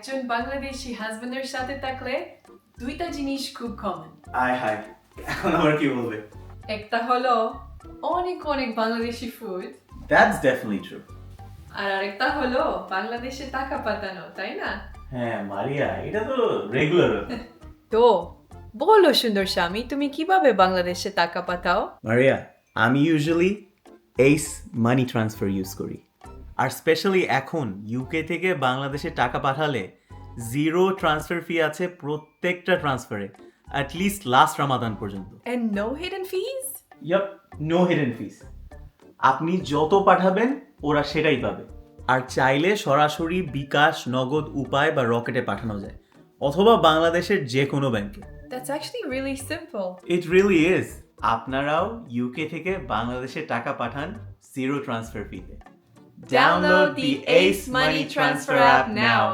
একজন বাংলাদেশি হাজবেন্ডের সাথে থাকলে দুইটা জিনিস খুব কমন। আয় হায়, এখন আবার কি বলবে? একটা হলো অনেক অনেক Bangladeshi food, That's definitely true. আর আরেকটা হলো বাংলাদেশে টাকা পাঠানো, তাই না? হ্যাঁ মারিয়া, এটা তো রেগুলার। তো বলো সুন্দর স্বামী, তুমি কিভাবে বাংলাদেশে টাকা পাঠাও? মারিয়া, আমি ইউজুয়ালি এইস মানি ট্রান্সফার ইউজ করি। আর স্পেশালি এখন ইউকে থেকে বাংলাদেশে টাকা পাঠালে জিরো ট্রান্সফার ফি আছে প্রত্যেকটা ট্রান্সফারে, অ্যাটলিস্ট লাস্ট রামাদান পর্যন্ত। And no hidden fees? Yep, no hidden fees. আপনি যত পাঠাবেন ওরা সেটাই পাবে। আর চাইলে সরাসরি বিকাশ, নগদ উপায় বা রকেটে পাঠানো যায়, অথবা বাংলাদেশের যে কোনো ব্যাংকে। That's actually really simple. It really is. আপনারাও ইউকে থেকে বাংলাদেশে টাকা পাঠান জিরো ট্রান্সফার ফিতে। Download the Ace Money Transfer app now.